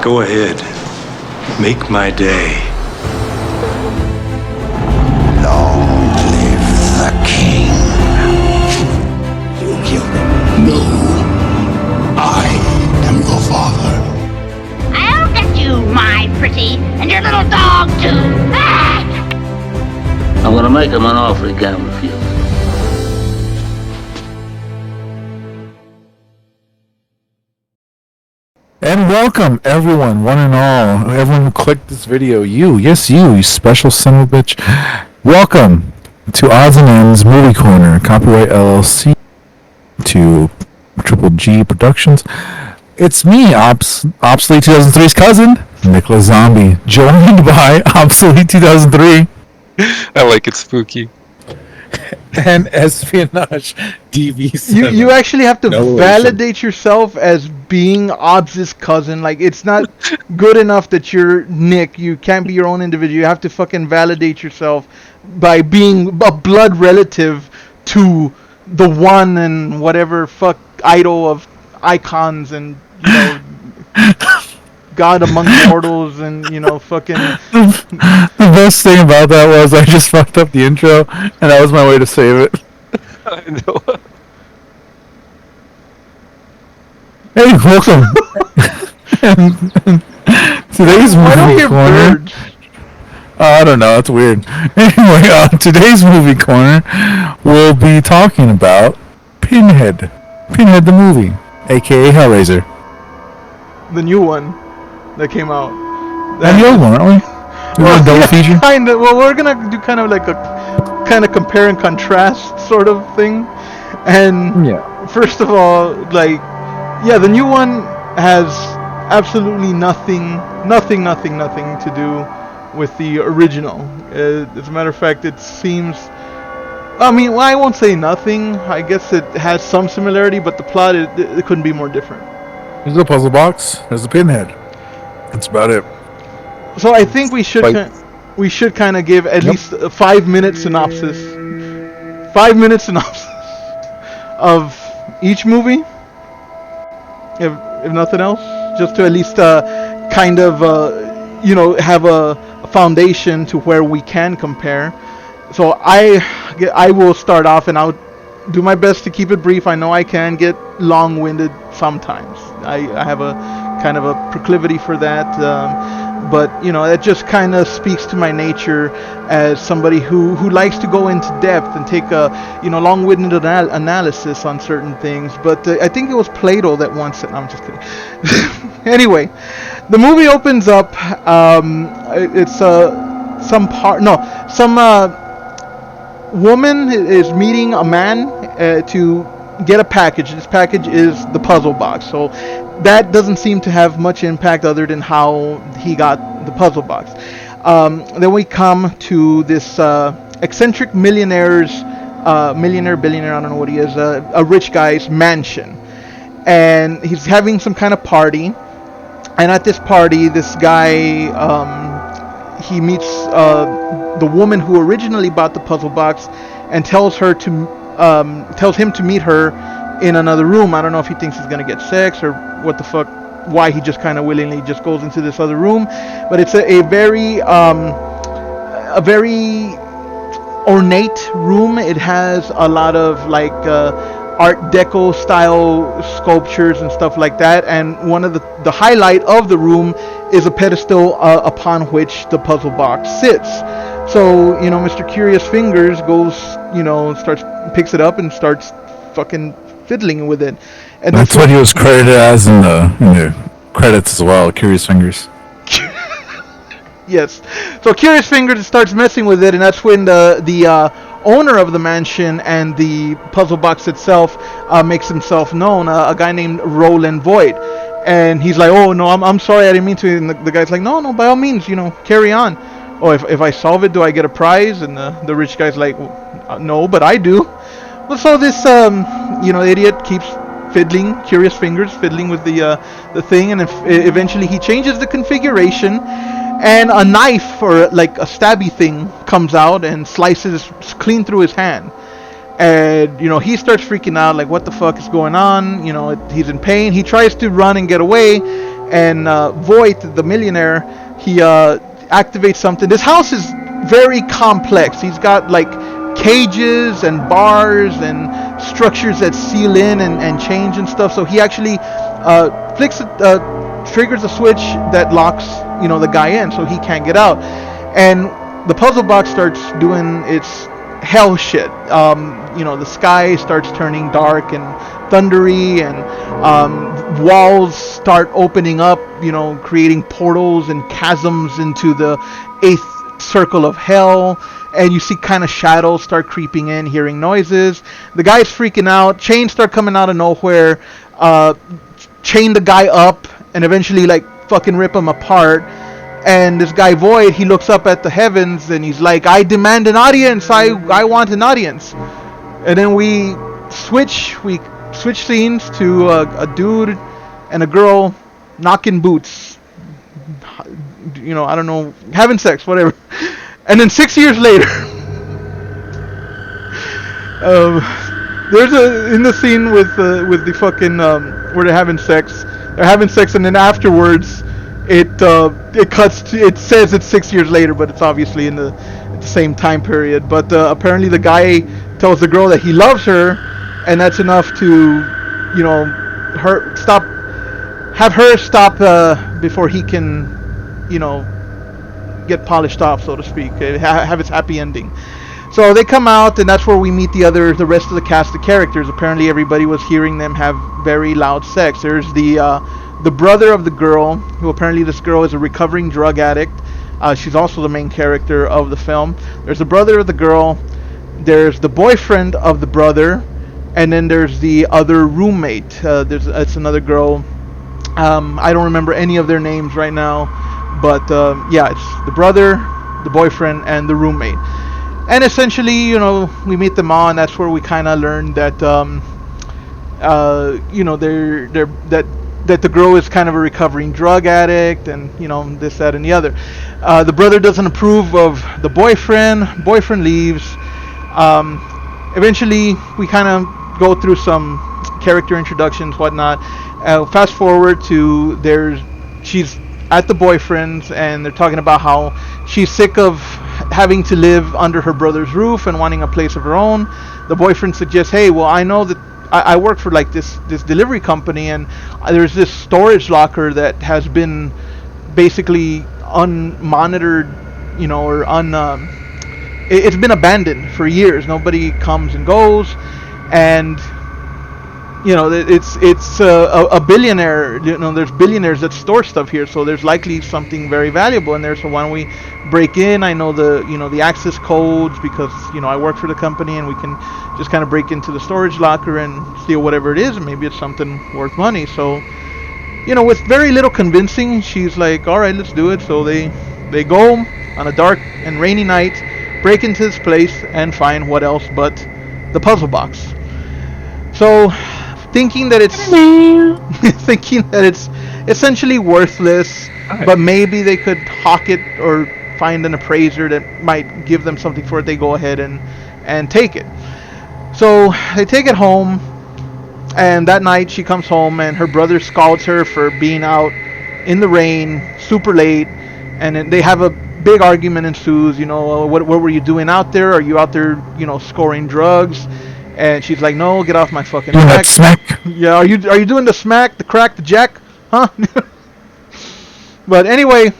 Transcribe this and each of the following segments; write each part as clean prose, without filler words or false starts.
Go ahead. Make my day. Long live the king. You killed him. No. I am your father. I'll get you, my pretty, and your little dog, too. I'm gonna make him an offer he can't refuse. And welcome, everyone, one and all, everyone who clicked this video, you special son of a bitch. Welcome to Odds and Ends Movie Corner, copyright LLC to Triple G Productions. It's me, Obsolete 2003's cousin, Nicholas Zombie, joined by Obsolete 2003. I like it spooky. And Espionage DV7. You actually have to validate yourself as being Obs' cousin. Like, it's not good enough that you're Nick. You can't be your own individual. You have to fucking validate yourself by being a blood relative to the one and whatever fuck idol of icons and, you know, God among mortals and, you know, fucking... The best thing about that was I just fucked up the intro, and that was my way to save it. I know. Hey, welcome. Today's movie corner... I don't know, that's weird. Anyway, today's movie corner, we'll be talking about Pinhead. Pinhead the movie, aka Hellraiser. The new one that came out. And the old one, aren't we? Well, a double feature? Kinda. Well, we're gonna do kind of like a kind of compare and contrast sort of thing. And yeah. First of all, like, yeah, the new one has absolutely nothing to do with the original. As a matter of fact, it seems... I mean, well, I won't say nothing. I guess it has some similarity, but the plot, it couldn't be more different. There's a puzzle box. There's a pinhead. That's about it. So I think we should kind of give at least a 5-minute synopsis. 5-minute synopsis of each movie, if nothing else, just to at least kind of you know, have a foundation to where we can compare. So I will start off, and I'll do my best to keep it brief. I know I can get long-winded sometimes. I have a kind of a proclivity for that, but you know, it just kind of speaks to my nature as somebody who likes to go into depth and take a, you know, long-winded analysis on certain things. But I think it was Plato that once said, no, I'm just kidding. Anyway, the movie opens up. It's some woman is meeting a man to get a package. This package is the puzzle box. So that doesn't seem to have much impact other than how he got the puzzle box. Then we come to this eccentric billionaire, I don't know what he is, a rich guy's mansion. And he's having some kind of party. And at this party, this guy, he meets the woman who originally bought the puzzle box and tells him to meet her in another room. I don't know if he thinks he's gonna get sex or what the fuck, why he just kind of willingly just goes into this other room. But it's a very ornate room. It has a lot of like Art Deco style sculptures and stuff like that, and one of the highlight of the room is a pedestal upon which the puzzle box sits. So, you know, Mr. Curious Fingers goes, you know, picks it up and starts fucking fiddling with it. And that's what he was credited as in the credits as well, Curious Fingers. Yes. So Curious Fingers starts messing with it, and that's when the owner of the mansion and the puzzle box itself makes himself known, a guy named Roland Voigt. And he's like, oh no, I'm sorry, I didn't mean to. And the guy's like, no, by all means, you know, carry on. Oh, if I solve it, do I get a prize? And the rich guy's like, well, no, but I do. Well, so this you know, idiot keeps fiddling, Curious Fingers fiddling with the thing, and eventually he changes the configuration, and a knife or like a stabby thing comes out and slices clean through his hand. And, you know, he starts freaking out, like, what the fuck is going on? You know, he's in pain. He tries to run and get away, and Voight, the millionaire, he activates something. This house is very complex. He's got like cages and bars and structures that seal in and change and stuff. So he actually triggers a switch that locks, the guy in, so he can't get out. And the puzzle box starts doing its hell shit. The sky starts turning dark and thundery, and walls start opening up, creating portals and chasms into the 8th circle of hell. And you see kind of shadows start creeping in, hearing noises. The guy's freaking out. Chains start coming out of nowhere, chain the guy up, and eventually like fucking rip him apart. And this guy Void, he looks up at the heavens and he's like, I demand an audience. I want an audience. And then we switch scenes to a dude and a girl knocking boots. I don't know, having sex, whatever. And then 6 years later, there's in the scene with the fucking where they're having sex. They're having sex, and then afterwards, it cuts to, it says it's 6 years later, but it's obviously in the same time period. But apparently, the guy tells the girl that he loves her, and that's enough to, have her stop before he can, get polished off, so to speak, have its happy ending. So they come out, and that's where we meet the rest of the cast of characters. Apparently everybody was hearing them have very loud sex. There's the brother of the girl, who apparently this girl is a recovering drug addict. She's also the main character of the film. There's the brother of the girl, there's the boyfriend of the brother, and then there's the other roommate. It's another girl. I don't remember any of their names right now. But yeah, it's the brother, the boyfriend, and the roommate. And essentially, we meet them all, and that's where we kind of learn that, that the girl is kind of a recovering drug addict, and this, that, and the other. The brother doesn't approve of the boyfriend. Boyfriend leaves. Eventually, we kind of go through some character introductions, whatnot. Fast forward to she's at the boyfriend's, and they're talking about how she's sick of having to live under her brother's roof and wanting a place of her own. The boyfriend suggests, hey, well, I know that I work for like this delivery company, and there's this storage locker that has been basically unmonitored, or it's been abandoned for years. Nobody comes and goes, and it's a billionaire. There's billionaires that store stuff here, so there's likely something very valuable in there. So why don't we break in? I know the access codes because I work for the company, and we can just kind of break into the storage locker and steal whatever it is, and maybe it's something worth money. So with very little convincing, she's like, all right, let's do it. So they go on a dark and rainy night, break into this place, and find what else but the puzzle box. So thinking that it's essentially worthless, but maybe they could hawk it or find an appraiser that might give them something for it, they go ahead and take it. So they take it home, and that night she comes home, and her brother scalds her for being out in the rain super late, and then they have a big argument ensues. What were you doing out there? Are you out there scoring drugs? And she's like, no, get off my fucking back. Smack. Yeah, are you doing the smack, the crack, the jack? Huh? But anyway,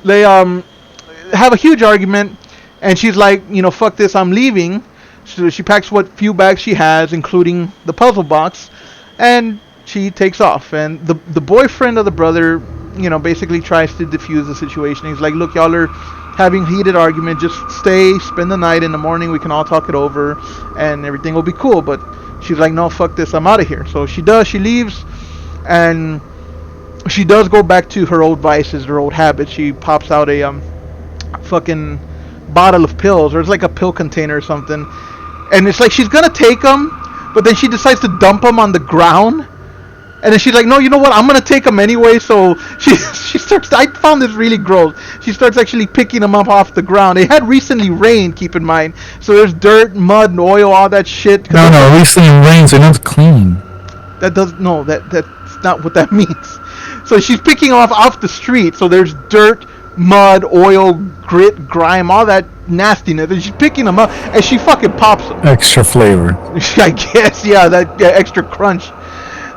they have a huge argument, and she's like, fuck this, I'm leaving. So she packs what few bags she has, including the puzzle box, and she takes off. And the boyfriend of the brother, basically tries to defuse the situation. He's like, look, y'all are having a heated argument, just stay, spend the night. In the morning we can all talk it over and everything will be cool. But she's like, no, fuck this, I'm out of here. So she leaves, and she does go back to her old vices, her old habits. She pops out a fucking bottle of pills, or it's like a pill container or something, and it's like she's gonna take them, but then she decides to dump them on the ground. And then she's like, no, you know what? I'm going to take them anyway. So she starts, I found this really gross. She starts actually picking them up off the ground. It had recently rained, keep in mind. So there's dirt, mud, and oil, all that shit. No, recently rains, they're not clean. That's not what that means. So she's picking them off the street. So there's dirt, mud, oil, grit, grime, all that nastiness, and she's picking them up, and she fucking pops them. Extra flavor. I guess, yeah, that extra crunch.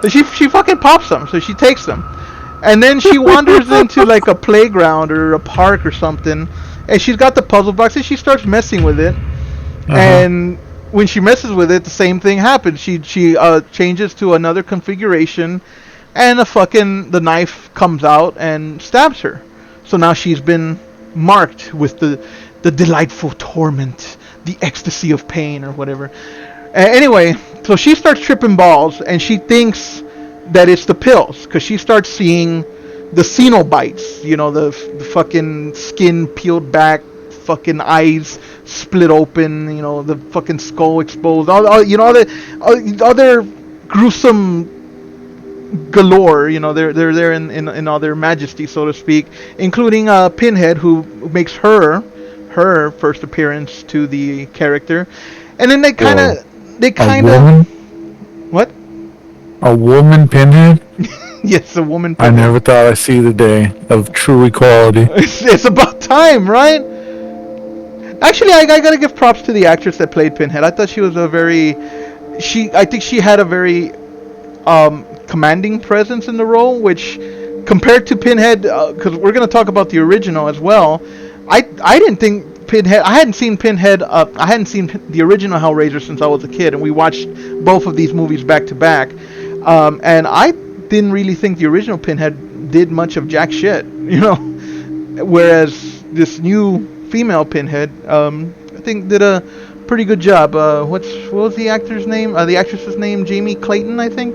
So she fucking pops them. So she takes them, and then she wanders into like a playground or a park or something, and she's got the puzzle box, and she starts messing with it, and when she messes with it, the same thing happens. She changes to another configuration, and the knife comes out and stabs her. So now she's been marked with the delightful torment, the ecstasy of pain, or whatever. Anyway, so she starts tripping balls, and she thinks that it's the pills, because she starts seeing the Xenobites, the fucking skin peeled back, fucking eyes split open, the fucking skull exposed, all the other gruesome galore, they're there in all their majesty, so to speak, including Pinhead, who makes her first appearance to the character, and then they kind of what? A woman Pinhead? Yes, a woman I Pinhead. never thought I'd see the day of true equality. It's about time, right? Actually, I gotta give props to the actress that played Pinhead. I thought she was I think she had a very commanding presence in the role, which compared to Pinhead, because we're going to talk about the original as well, I didn't think Pinhead, I hadn't seen Pinhead, I hadn't seen the original Hellraiser since I was a kid, and we watched both of these movies back to back, and I didn't really think the original Pinhead did much of jack shit, whereas this new female Pinhead, I think did a pretty good job. What was the actor's name? The actress's name, Jamie Clayton, I think.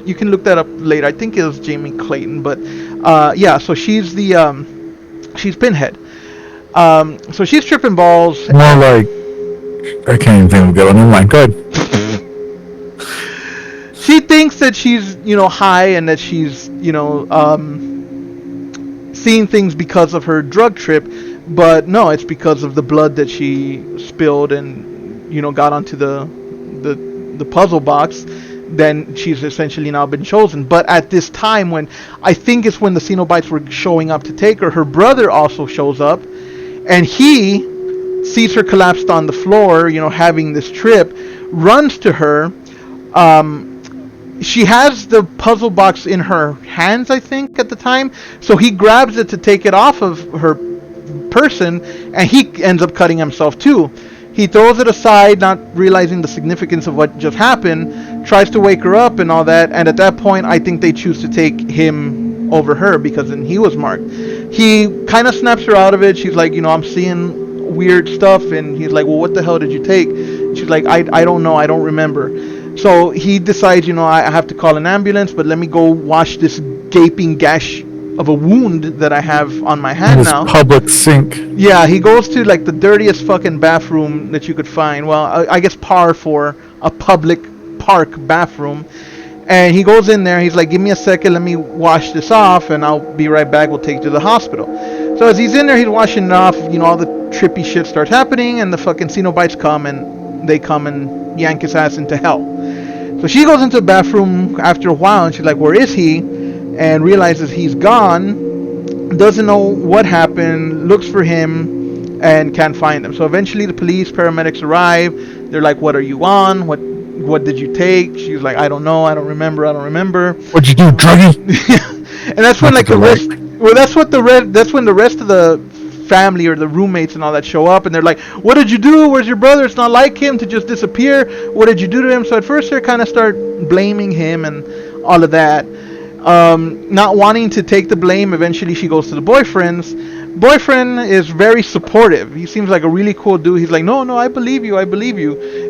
You can look that up later. I think it was Jamie Clayton, but yeah. So she's she's Pinhead. So she's tripping balls. More like, I can't even think of it. Never mind. Go ahead. She thinks that she's high and that she's seeing things because of her drug trip, but no, it's because of the blood that she spilled and got onto the puzzle box. Then she's essentially now been chosen. But at this time, when I think it's when the Xenobites were showing up to take her brother also shows up, and he sees her collapsed on the floor, having this trip, runs to her. She has the puzzle box in her hands, I think, at the time, so he grabs it to take it off of her person, and he ends up cutting himself too. He throws it aside, not realizing the significance of what just happened, tries to wake her up and all that, and at that point, I think they choose to take him over her, because then he was marked. He kind of snaps her out of it. She's like, I'm seeing weird stuff, and he's like, well, what the hell did you take? She's like, I don't know, I don't remember. So he decides, I have to call an ambulance, but let me go wash this gaping gash of a wound that I have on my hand now. Public sink. Yeah, he goes to like the dirtiest fucking bathroom that you could find. Well, I guess par for a public park bathroom. And he goes in there, he's like, give me a second, let me wash this off, and I'll be right back, we'll take you to the hospital. So as he's in there, he's washing it off, all the trippy shit starts happening, and the fucking Xenobites come, and they come and yank his ass into hell. So she goes into the bathroom after a while, and she's like, where is he? And realizes he's gone, doesn't know what happened, looks for him, and can't find him. So eventually the police, paramedics arrive. They're like, what are you on? What did you take? She's like, I don't know, I don't remember. What'd you do, druggie? And that's when like the rest, that's when the rest of the family or the roommates and all that show up, and they're like, what did you do? Where's your brother? It's not like him to just disappear. What did you do to him? So at first they kind of start blaming him and all of that. Not wanting to take the blame, eventually she goes to the boyfriend's. Boyfriend is very supportive. He seems like a really cool dude. He's like, no, I believe you.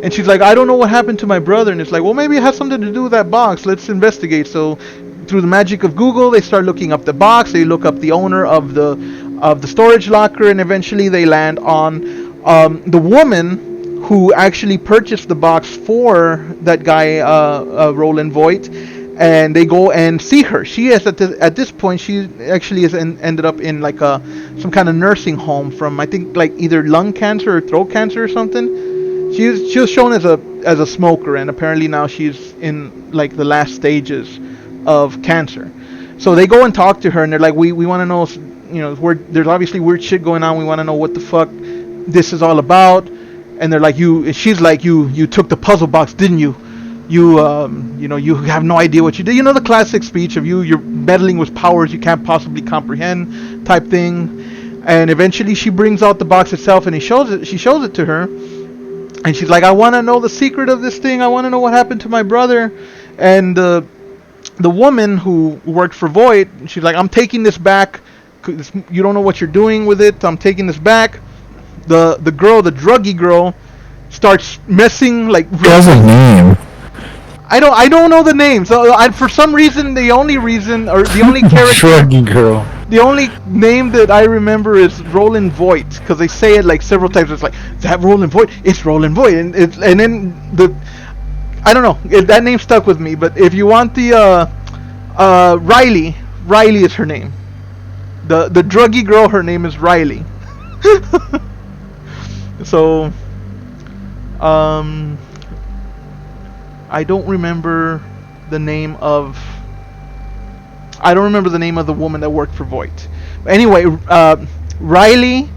And she's like, I don't know what happened to my brother. And it's like, well, maybe it has something to do with that box. Let's investigate. So through the magic of Google, they start looking up the box. They look up the owner of the storage locker, and eventually they land on the woman who actually purchased the box for that guy, Roland Voight. And they go and see her. She is at this point. She actually is ended up in like some kind of nursing home from, I think, like either lung cancer or throat cancer or something. She was shown as a smoker, and apparently now she's in like the last stages of cancer. So they go and talk to her, and they're like, we want to know, you know, there's obviously weird shit going on. We want to know what the fuck this is all about. And they're like, she's like, you took the puzzle box, didn't you? You know, you have no idea what you did. You know, the classic speech of you're meddling with powers you can't possibly comprehend type thing. And eventually she brings out the box itself, and she shows it to her. And she's like, I want to know the secret of this thing. I want to know what happened to my brother. And the woman who worked for Voight, she's like, I'm taking this back. You don't know what you're doing with it. I'm taking this back. The girl, the druggy girl, starts messing like. She has a name. I don't know the name. So for some reason, the only character, Druggy girl. the only name that I remember is Roland Voight, because they say it like several times. It's like, that Roland Voight, it's Roland Voight, and then I don't know, that name stuck with me. But if you want the Riley is her name. The druggy girl, her name is Riley. So, I don't remember the name of the woman that worked for Voight. Anyway, Riley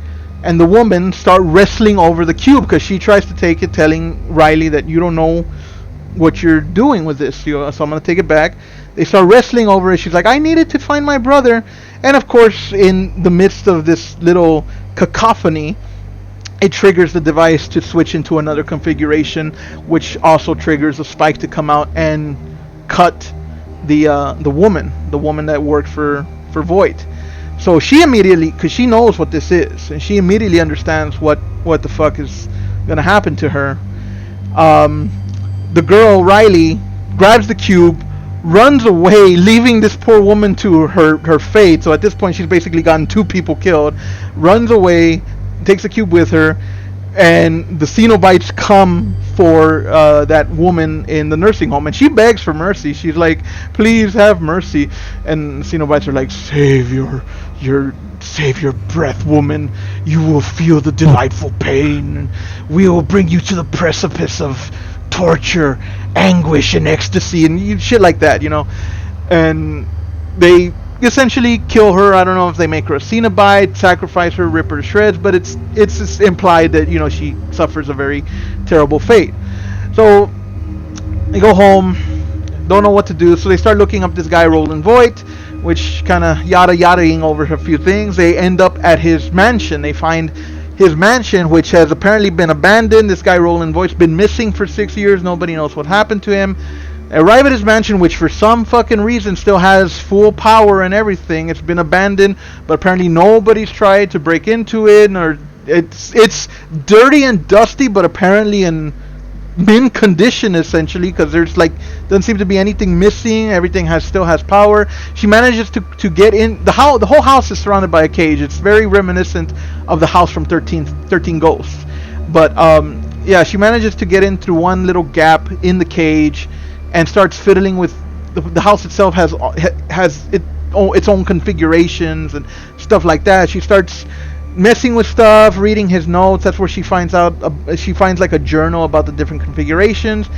and the woman start wrestling over the cube because she tries to take it, telling Riley that you don't know what you're doing with this, so I'm gonna take it back. They start wrestling over it. She's like, I needed to find my brother. And of course, in the midst of this little cacophony, it triggers the device to switch into another configuration, which also triggers a spike to come out and cut the woman that worked for Voight. So she immediately, because she knows what this is, and she immediately understands what the fuck is gonna happen to her. The girl Riley grabs the cube, runs away, leaving this poor woman to her fate. So at this point, she's basically gotten 2 people killed. Runs away, takes the cube with her, and the Xenobites come for that woman in the nursing home, and she begs for mercy. She's like, please have mercy. And the Xenobites are like, save your breath, woman. You will feel the delightful pain. We will bring you to the precipice of torture, anguish, and ecstasy, and shit like that, you know. And they essentially kill her. I don't know if they make her a Cenobite, sacrifice her, rip her to shreds, but it's implied that, you know, she suffers a very terrible fate. So they go home, don't know what to do, so they start looking up this guy Roland Voight, which kind of yada-yadaing over a few things. They end up at his mansion. They find his mansion, which has apparently been abandoned. This guy Roland Voight's been missing for 6 years. Nobody knows what happened to him. They arrive at his mansion, which for some fucking reason still has full power and everything. It's been abandoned, but apparently nobody's tried to break into it, or it's dirty and dusty, but apparently in mint condition, essentially, because there's like doesn't seem to be anything missing. Everything still has power. She manages to get in. The whole house is surrounded by a cage. It's very reminiscent of the house from 13 Ghosts. But yeah, she manages to get in through one little gap in the cage and starts fiddling with the house itself. Has its own configurations and stuff like that. She starts messing with stuff, reading his notes. That's where she finds out. She finds like a journal about the different configurations,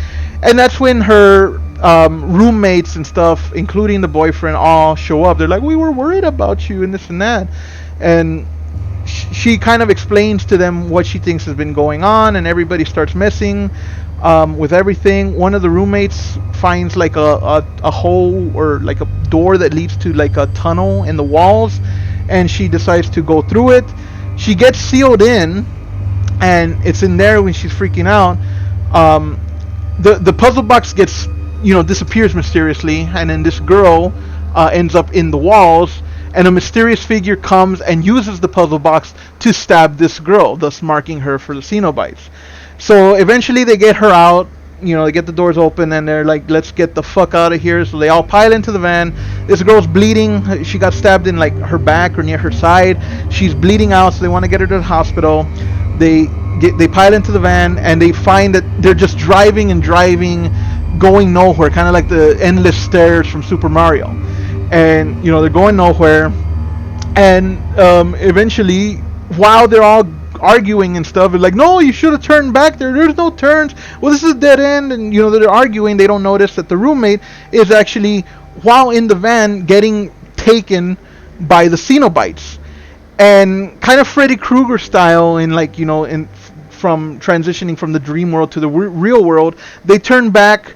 and that's when her roommates and stuff, including the boyfriend, all show up. They're like, "We were worried about you and this and that," and she kind of explains to them what she thinks has been going on, and everybody starts messing with everything. One of the roommates finds like a hole or like a door that leads to like a tunnel in the walls, and she decides to go through it. She gets sealed in, and it's in there when she's freaking out. The puzzle box gets, disappears mysteriously, and then this girl ends up in the walls, and a mysterious figure comes and uses the puzzle box to stab this girl, thus marking her for the Xenobites. So eventually they get her out, they get the doors open, and they're like, let's get the fuck out of here. So they all pile into the van. This girl's bleeding. She got stabbed in like her back or near her side. She's bleeding out, so they want to get her to the hospital. They pile into the van, and they find that they're just driving, going nowhere, kind of like the endless stairs from Super Mario. And they're going nowhere, and eventually, while they're all arguing and stuff, they're like, no, you should have turned back there, there's no turns, well, this is a dead end. And they're arguing. They don't notice that the roommate is actually while in the van getting taken by the Xenobites. And kind of Freddy Krueger style, in like, you know, in from transitioning from the dream world to the real world, they turn back.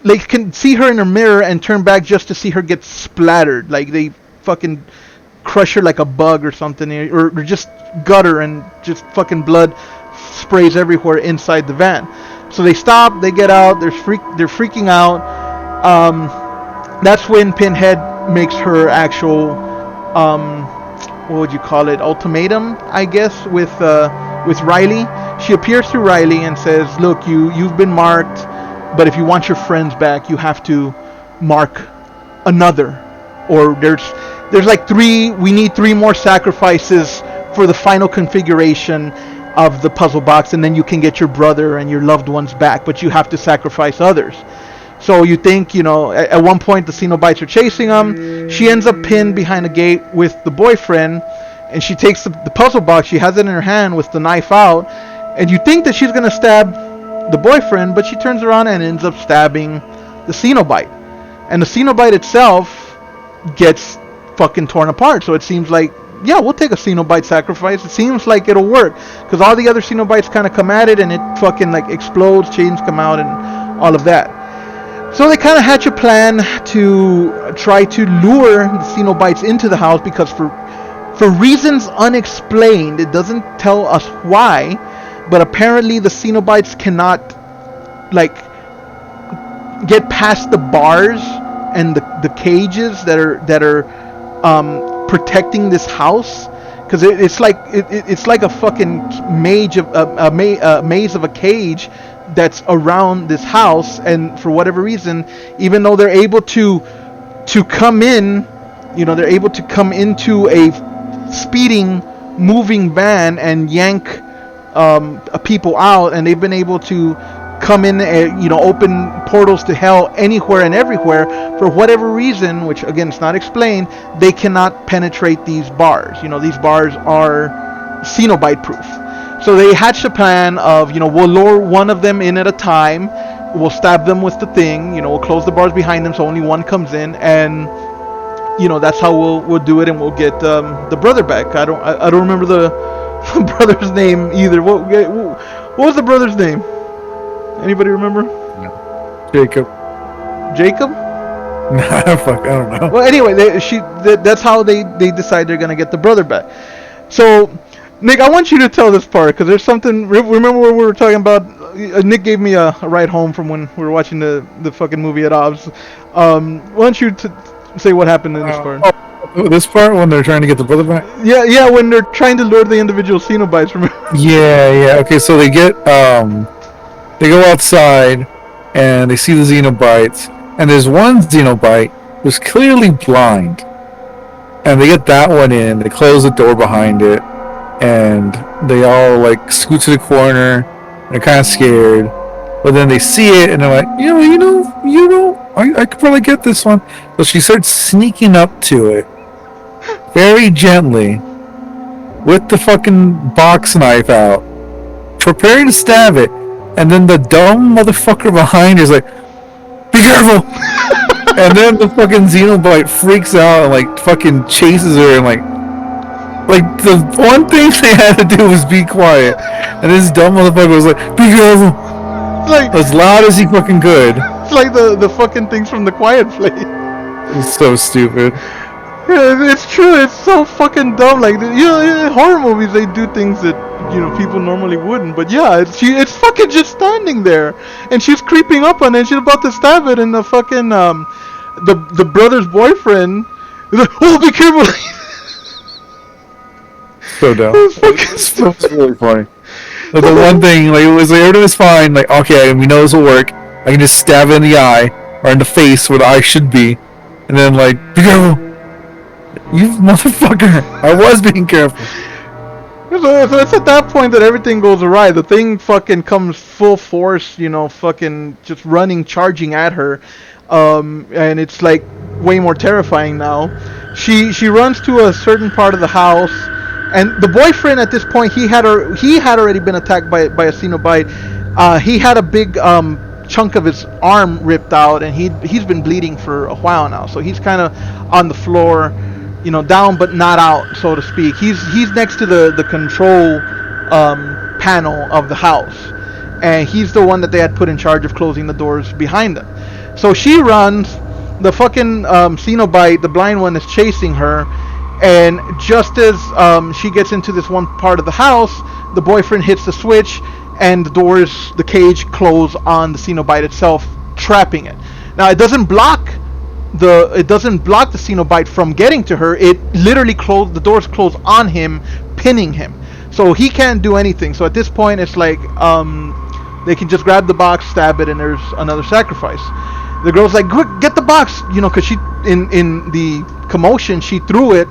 They can see her in a mirror and turn back just to see her get splattered. Like they fucking crush her like a bug or something, or just gut her and just fucking blood sprays everywhere inside the van. So they stop, they get out, they're freaking out. That's when Pinhead makes her actual, what would you call it, ultimatum, I guess, with Riley. She appears to Riley and says, look, you've been marked, but if you want your friends back, you have to mark another. Or there's like we need 3 more sacrifices for the final configuration of the puzzle box, and then you can get your brother and your loved ones back, but you have to sacrifice others. So you think, you know, at one point the Xenobites are chasing them. She ends up pinned behind a gate with the boyfriend, and she takes the puzzle box. She has it in her hand with the knife out, and you think that she's going to stab the boyfriend, but she turns around and ends up stabbing the Xenobite. And the Xenobite itself gets fucking torn apart. So it seems like, yeah, we'll take a Xenobite sacrifice. It seems like it'll work, because all the other Xenobites kind of come at it, and it fucking like explodes, chains come out, and all of that. So they kind of hatch a plan to try to lure the Xenobites into the house, because for reasons unexplained, it doesn't tell us why, but apparently the Xenobites cannot like get past the bars and the cages that are protecting this house, because it's like a fucking maze of a cage that's around this house. And for whatever reason, even though they're able to come in, you know, they're able to come into a speeding moving van and yank people out, and they've been able to come in, you know, open portals to hell anywhere and everywhere. For whatever reason, which again is not explained, they cannot penetrate these bars. You know, these bars are Cenobite proof. So they hatched a plan of, you know, we'll lure one of them in at a time, we'll stab them with the thing, you know, we'll close the bars behind them so only one comes in, and you know, that's how we'll do it, and we'll get the brother back. I don't remember the brother's name either. What was the brother's name? Anybody remember? No. Jacob. Jacob? Nah, fuck, I don't know. Well, anyway, that's how they decide they're gonna get the brother back. So, Nick, I want you to tell this part, because there's something. Remember where we were talking about? Nick gave me a ride home from when we were watching the fucking movie at Ob's. Why don't you say what happened in this part? This part when they're trying to get the brother back? Yeah, when they're trying to lure the individual Xenobites. Remember? Yeah. Okay, so they get they go outside and they see the Xenobites, and there's one Xenobite who's clearly blind, and they get that one in. They close the door behind it, and they all like scoot to the corner. They're kind of scared, but then they see it and they're like, you know, I could probably get this one. So she starts sneaking up to it very gently with the fucking box knife out, preparing to stab it, and then the dumb motherfucker behind her is like, be careful! And then the fucking Xenobite freaks out and like fucking chases her, and like the one thing they had to do was be quiet, and this dumb motherfucker was like, be careful! Like as loud as he fucking could. It's like the fucking things from The Quiet Place. It's so stupid. Yeah, it's true. It's so fucking dumb. Like, you know, in horror movies they do things that, you know, people normally wouldn't. But yeah, it's fucking just standing there, and she's creeping up on it. And she's about to stab it, and the fucking the brother's boyfriend is like, oh, be careful. So dumb. It's really funny. But the one thing, like, it was like everything was fine. Like, okay, we know this will work. I can just stab it in the eye or in the face where the eye should be, and then like, be careful. You motherfucker! I was being careful. So it's at that point that everything goes awry. The thing fucking comes full force, you know, fucking just running, charging at her, and it's like way more terrifying now. She runs to a certain part of the house, and the boyfriend at this point he had already been attacked by a Cenobite. He had a big chunk of his arm ripped out, and he's been bleeding for a while now. So he's kind of on the floor, down but not out, so to speak. He's next to the control panel of the house, and he's the one that they had put in charge of closing the doors behind them. So she runs. The fucking Cenobite, the blind one, is chasing her, and just as she gets into this one part of the house, the boyfriend hits the switch, and the cage close on the Cenobite itself, trapping it. Now it doesn't block the Cenobite from getting to her. It literally the doors close on him, pinning him, so he can't do anything. So at this point, it's like they can just grab the box, stab it, and there's another sacrifice. The girl's like, quick, get the box, because she, in the commotion, she threw it,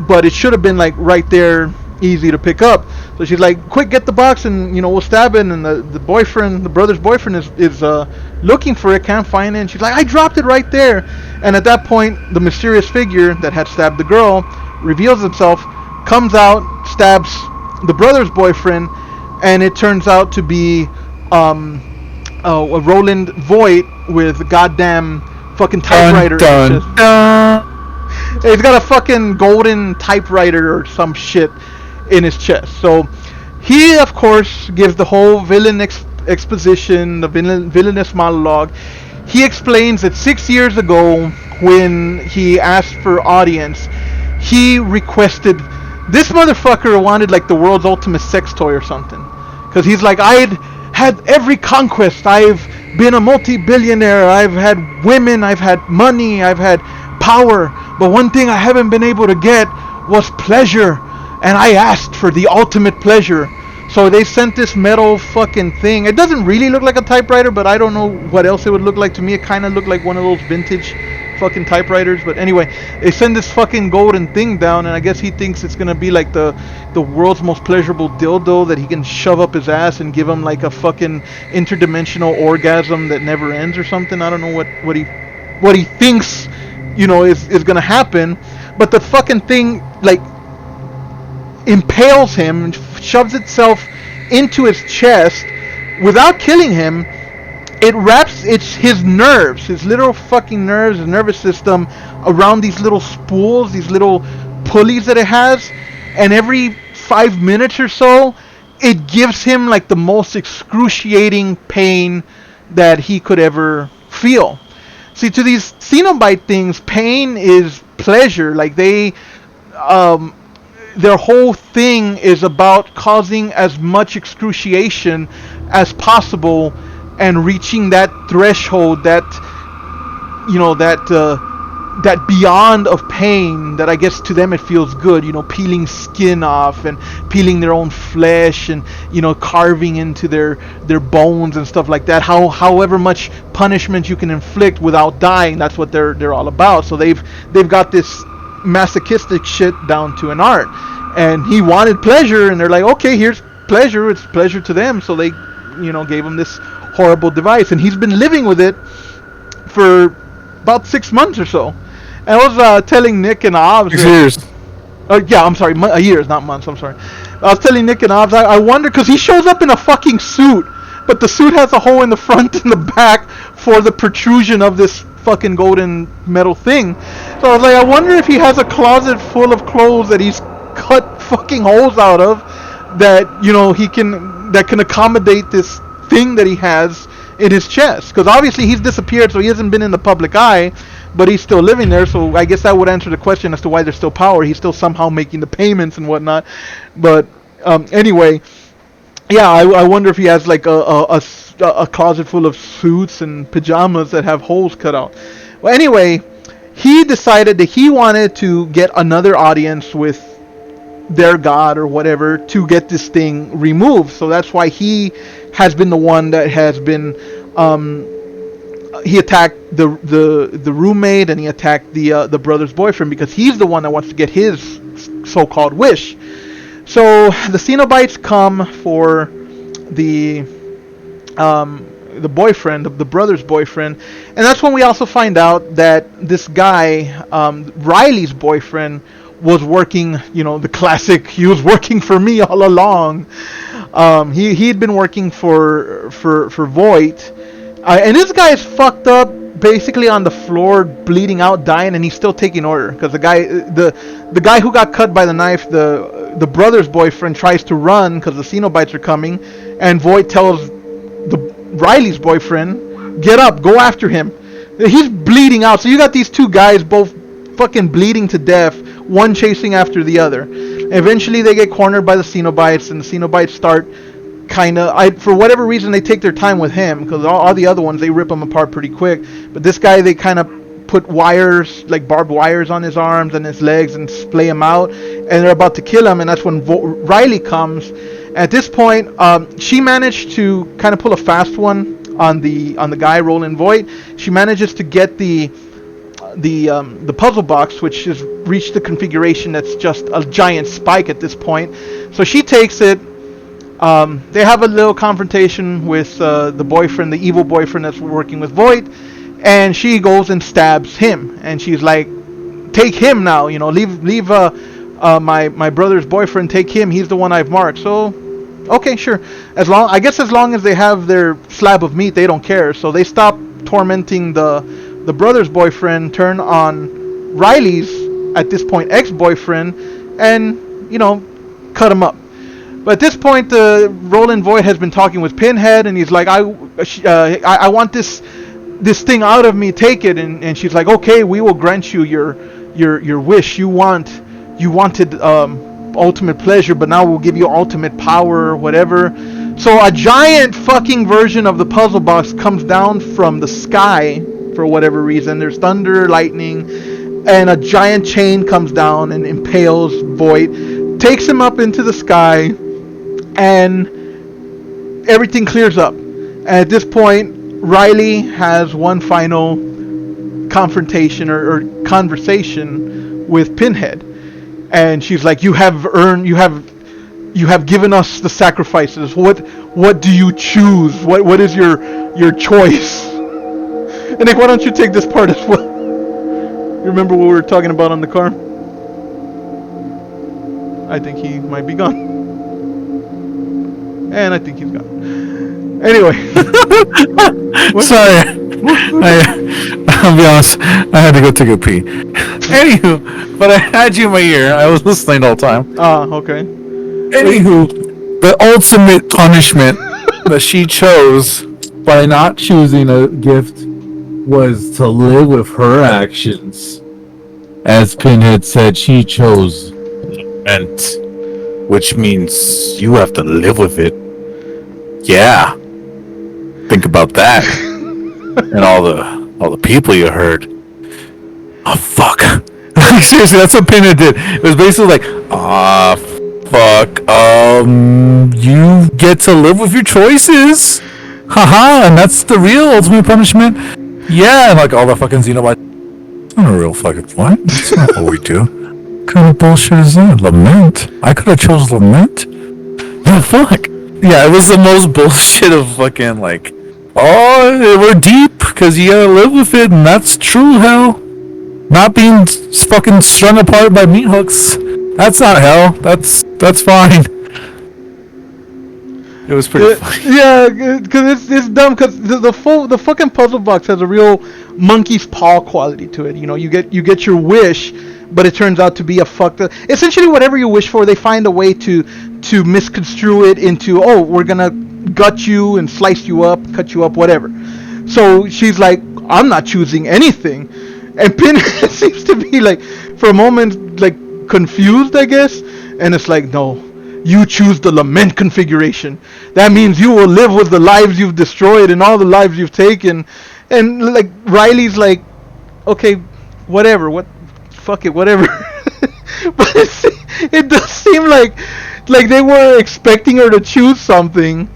but it should have been like right there, easy to pick up. So she's like, quick, get the box, and we'll stab it. And the brother's boyfriend is looking for it, can't find it. And she's like, I dropped it right there. And at that point, the mysterious figure that had stabbed the girl reveals himself, comes out, stabs the brother's boyfriend, and it turns out to be a Roland Voight with a goddamn fucking typewriter. Dun, dun, dun. He's got a fucking golden typewriter or some shit in his chest. So he, of course, gives the whole villain exposition, the villainous monologue. He explains that 6 years ago, when he asked for audience, he requested, this motherfucker wanted like the world's ultimate sex toy or something. Because he's like, I'd had every conquest. I've been a multi-billionaire. I've had women. I've had money. I've had power. But one thing I haven't been able to get was pleasure. And I asked for the ultimate pleasure. So they sent this metal fucking thing. It doesn't really look like a typewriter, but I don't know what else it would look like. To me, it kind of looked like one of those vintage fucking typewriters. But anyway, they send this fucking golden thing down, and I guess he thinks it's gonna be like the world's most pleasurable dildo that he can shove up his ass and give him like a fucking interdimensional orgasm that never ends or something. I don't know what he thinks, is gonna happen. But the fucking thing like impales him and shoves itself into his chest without killing him. It wraps his nerves, his little fucking nerves, his nervous system around these little spools, these little pulleys that it has, and every 5 minutes or so, it gives him like the most excruciating pain that he could ever feel. See, to these Cenobite things, pain is pleasure. Like their whole thing is about causing as much excruciation as possible and reaching that threshold, that beyond of pain that I guess to them it feels good, peeling skin off and peeling their own flesh and carving into their bones and stuff like that. However much punishment you can inflict without dying, that's what they're all about. So they've got this masochistic shit down to an art. And he wanted pleasure, and they're like, okay, here's pleasure. It's pleasure to them. So they gave him this horrible device, and he's been living with it for about 6 months or so. And I was telling Nick and Obs. Years. Yeah, I'm sorry, years, not months. I'm sorry. I was telling Nick and Obs, I wonder, because he shows up in a fucking suit, but the suit has a hole in the front and the back for the protrusion of this fucking golden metal thing. So I was like, I wonder if he has a closet full of clothes that he's cut fucking holes out of, that that can accommodate this thing that he has in his chest. Because obviously he's disappeared, so he hasn't been in the public eye, but he's still living there. So I guess that would answer the question as to why there's still power. He's still somehow making the payments and whatnot. But anyway, yeah, I wonder if he has like a closet full of suits and pajamas that have holes cut out. Well, anyway, he decided that he wanted to get another audience with their god or whatever to get this thing removed. So that's why he has been the one that has been he attacked the roommate, and he attacked the brother's boyfriend, because he's the one that wants to get his so-called wish. So the Cenobites come for the boyfriend, the brother's boyfriend, and that's when we also find out that this guy, Riley's boyfriend, was working, the classic, he was working for me all along. He'd been working for Voight, And this guy's fucked up, basically on the floor, bleeding out, dying, and he's still taking order because the guy who got cut by the knife, the brother's boyfriend, tries to run because the Xenobites are coming, and Voight tells Riley's boyfriend, "Get up, go after him." He's bleeding out, so you got these two guys both fucking bleeding to death, one chasing after the other. Eventually, they get cornered by the Xenobites, and the Xenobites start for whatever reason, they take their time with him, because all the other ones, they rip him apart pretty quick. But this guy, they kind of put wires, like barbed wires on his arms and his legs and splay him out, and they're about to kill him, and that's when Riley comes. At this point, she managed to kind of pull a fast one on the guy, Roland Voight. She manages to get the puzzle box, which has reached the configuration that's just a giant spike at this point. So she takes it. They have a little confrontation with the boyfriend, the evil boyfriend that's working with Voight, and she goes and stabs him. And she's like, "Take him now, leave my brother's boyfriend. Take him. He's the one I've marked." So, okay, sure. As long as they have their slab of meat, they don't care. So they stop tormenting the brother's boyfriend, turn on Riley's, at this point, ex-boyfriend, and cut him up. But at this point, Roland Voight has been talking with Pinhead, and he's like, I want this thing out of me. Take it." And she's like, "Okay, we will grant you your wish. You wanted ultimate pleasure, but now we'll give you ultimate power or whatever." So a giant fucking version of the puzzle box comes down from the sky for whatever reason. There's thunder, lightning, and a giant chain comes down and impales Voight, takes him up into the sky, and everything clears up. And at this point, Riley has one final confrontation or conversation with Pinhead, and she's like, "You have given us the sacrifices. What do you choose? What is your choice?" And Nick, why don't you take this part as well? You remember what we were talking about on the car? I think he might be gone. And I think he's gone. Anyway. Sorry. I'll be honest. I had to go take a pee. Anywho, but I had you in my ear. I was listening the whole time. Okay. Anywho, the ultimate punishment that she chose by not choosing a gift was to live with her actions. As Pinhead said, she chose lament, which means you have to live with it. Yeah. Think about that. And all the people you hurt. Oh fuck. Like seriously, that's what Pinhead did. It was basically like, fuck. You get to live with your choices. Haha, and that's the real ultimate punishment. Yeah, and like all the fucking Xenobites. It's not a real fucking what? That's not what we do. What kind of bullshit is that? Lament? I could have chose lament? The fuck? Yeah, it was the most bullshit of fucking like, oh, we're deep because you gotta live with it, and that's true hell. Not being fucking strung apart by meat hooks. That's not hell. That's fine. It was pretty funny. Yeah, because it's dumb. Because the fucking puzzle box has a real monkey's paw quality to it. You get your wish, but it turns out to be a fucked up. Essentially, whatever you wish for, they find a way to misconstrue it into, oh, we're gonna gut you and slice you up, cut you up, whatever. So she's like, I'm not choosing anything, and Pinhead seems to be like, for a moment, like confused, I guess, and it's like, no. You choose the lament configuration. That means you will live with the lives you've destroyed and all the lives you've taken. And like Riley's like, okay, whatever. Fuck it, whatever. But it does seem like they were expecting her to choose something,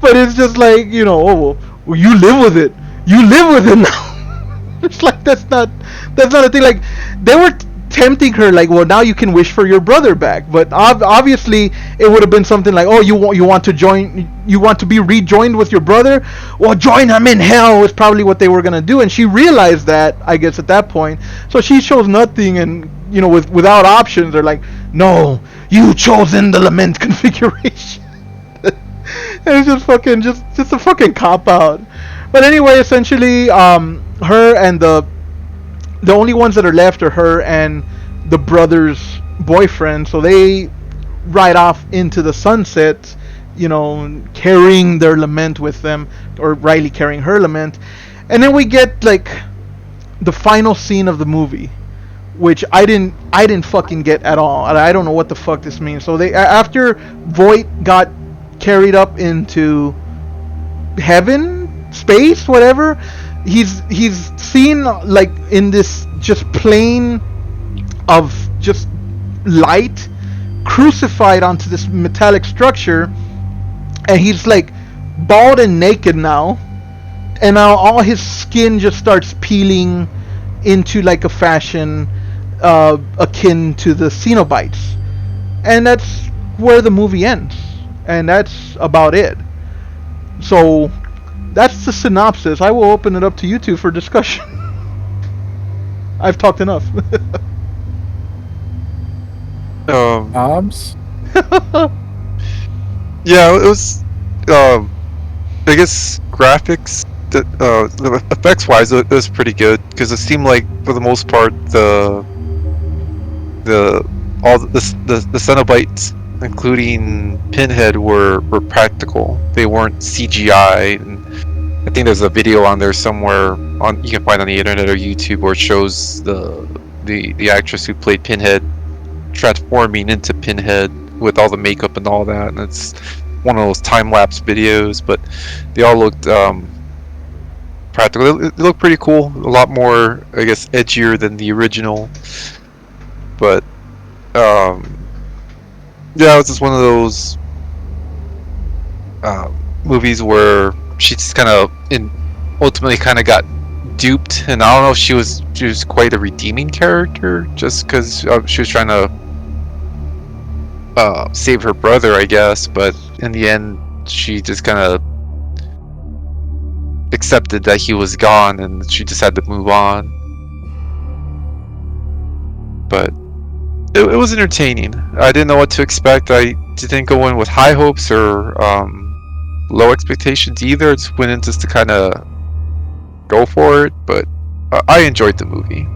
but it's just like, oh, well, you live with it. You live with it now. It's like that's not a thing. Like they were tempting her, like, well, now you can wish for your brother back, but obviously it would have been something like, oh, you want to be rejoined with your brother, well, join him in hell was probably what they were gonna do, and she realized that, I guess, at that point. So she chose nothing, and without options, they're like, no, you chosen the lament configuration. And it's just a fucking cop out. But anyway, essentially, her and the only ones that are left are her and the brother's boyfriend. So they ride off into the sunset, carrying their lament with them, or Riley carrying her lament. And then we get like the final scene of the movie, which I didn't fucking get at all. I don't know what the fuck this means. So they, after Voight got carried up into heaven, space, whatever, he's seen like in this just plane of just light, crucified onto this metallic structure, and he's like bald and naked now, and now all his skin just starts peeling into like a fashion akin to the Xenobites, and that's where the movie ends, and that's about it. So that's the synopsis. I will open it up to you two for discussion. I've talked enough. Obs? Yeah, it was. I guess graphics, effects wise, it was pretty good because it seemed like for the most part the Cenobites, including Pinhead, were practical. They weren't CGI. And I think there's a video on there somewhere you can find on the internet or YouTube where it shows the actress who played Pinhead transforming into Pinhead with all the makeup and all that, and it's one of those time-lapse videos, but they all looked practical. It looked pretty cool, a lot more, I guess, edgier than the original, but yeah, it was just one of those movies where she just kind of ultimately kind of got duped, and I don't know if she was quite a redeeming character just because she was trying to save her brother, I guess, but in the end she just kind of accepted that he was gone and she just had to move on. But it was entertaining. I didn't know what to expect. I didn't go in with high hopes or low expectations either. I just went in just to kind of go for it, but I enjoyed the movie.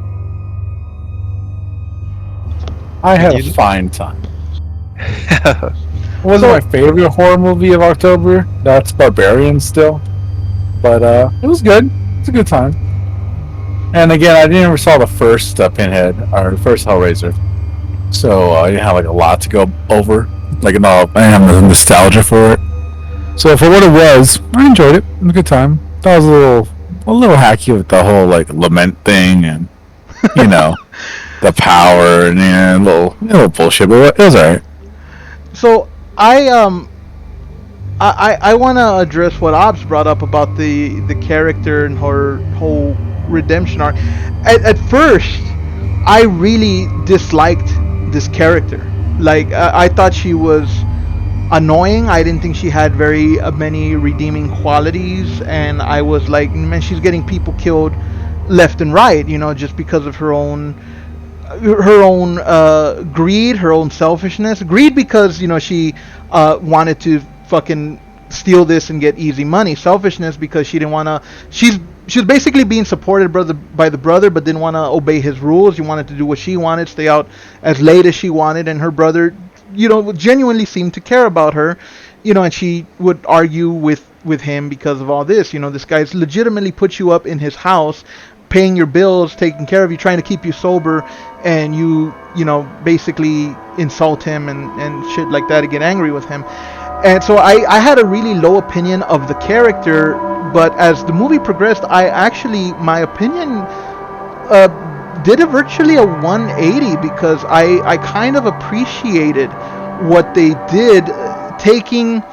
I had a fine time. It wasn't my favorite horror movie of October. That's Barbarian still, but it was good. It's a good time. And again, I didn't ever saw the first Pinhead or the first Hellraiser, so I didn't have like a lot to go over. Like, no, I have no nostalgia for it. So for what it was, I enjoyed it. It was a good time. That was a little hacky with the whole like lament thing, and the power and a little bullshit, but it was alright. So I want to address what Obs brought up about the character and her whole redemption arc. At first, I really disliked this character. Like, I thought she was annoying. I didn't think she had very many redeeming qualities, and I was like, man, she's getting people killed left and right, just because of her own greed, her own selfishness. Greed because she wanted to fucking steal this and get easy money. Selfishness because she didn't want to. She was basically being supported by the brother, but didn't want to obey his rules. She wanted to do what she wanted, stay out as late as she wanted, and her brother, genuinely seemed to care about her, and she would argue with him because of all this. This guy's legitimately put you up in his house, paying your bills, taking care of you, trying to keep you sober, and you basically insult him and shit like that and get angry with him. And so I had a really low opinion of the character, but as the movie progressed, my opinion did a virtually a 180, because I kind of appreciated what they did, taking,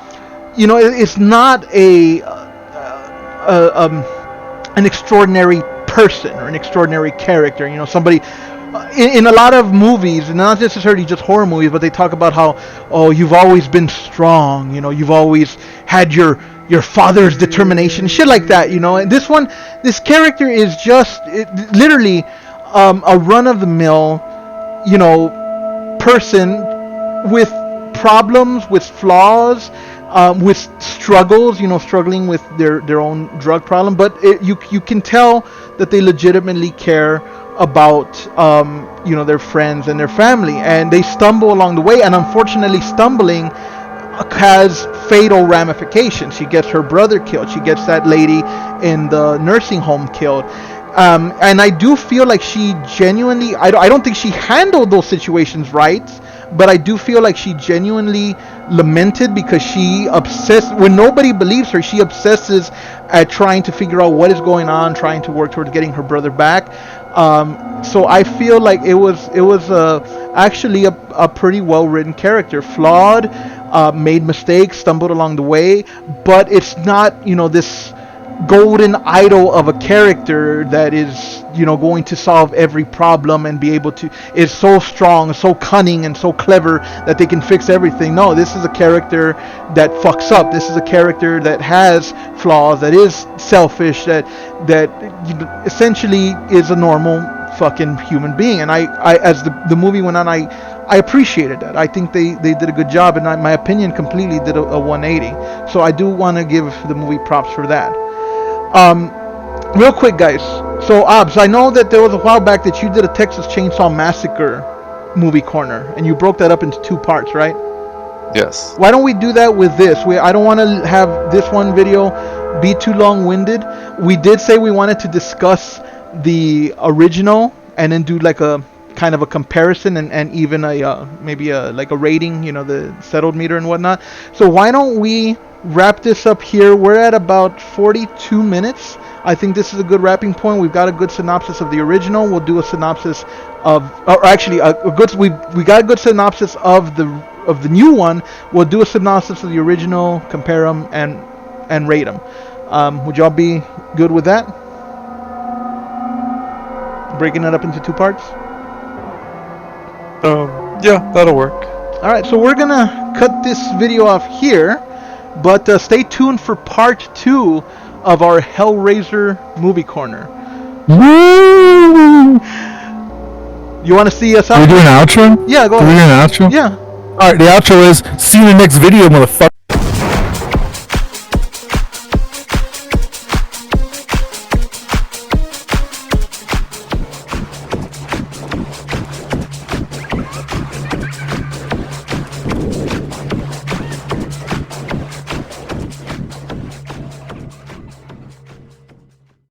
it's not an extraordinary person or an extraordinary character, somebody in a lot of movies, and not necessarily just horror movies, but they talk about how, oh, you've always been strong, you've always had your father's determination, shit like that, and this character is just literally a run-of-the-mill person with problems, with flaws, with struggles, struggling with their own drug problem, but you can tell that they legitimately care about their friends and their family, and they stumble along the way, and unfortunately stumbling has fatal ramifications. She gets her brother killed, she gets that lady in the nursing home killed, and I do feel like she genuinely, I don't think she handled those situations right, but I do feel like she genuinely lamented, because she obsessed, when nobody believes her, she obsesses at trying to figure out what is going on, trying to work towards getting her brother back. So I feel like it was actually a pretty well written character, flawed, made mistakes, stumbled along the way, but it's not this golden idol of a character that is going to solve every problem and be able to, is so strong, so cunning, and so clever that they can fix everything. No, this is a character that fucks up. This is a character that has flaws, that is selfish, that essentially is a normal fucking human being. And I as the movie went on, I appreciated that. I think they did a good job, and my opinion completely did a 180. So I do want to give the movie props for that. Real quick, guys. So, Obs, I know that there was a while back that you did a Texas Chainsaw Massacre movie corner, and you broke that up into 2 parts, right? Yes. Why don't we do that with this? I don't want to have this one video be too long-winded. We did say we wanted to discuss the original and then do like a kind of a comparison and even maybe a rating, the settled meter and whatnot. So why don't we wrap this up here? We're at about 42 minutes. I think this is a good wrapping point. We've got a good synopsis of the original. We'll do a synopsis of, or actually we got a good synopsis of the new one. We'll do a synopsis of the original, compare them and rate them. Would y'all be good with that? Breaking it up into 2 parts? Yeah, that'll work. Alright, so we're gonna cut this video off here, but stay tuned for part 2 of our Hellraiser movie corner. Woo! You want to see us out? Are we doing an outro? Yeah, go ahead. Are we doing an outro? Yeah. Alright, the outro is, see you in the next video, motherfucker.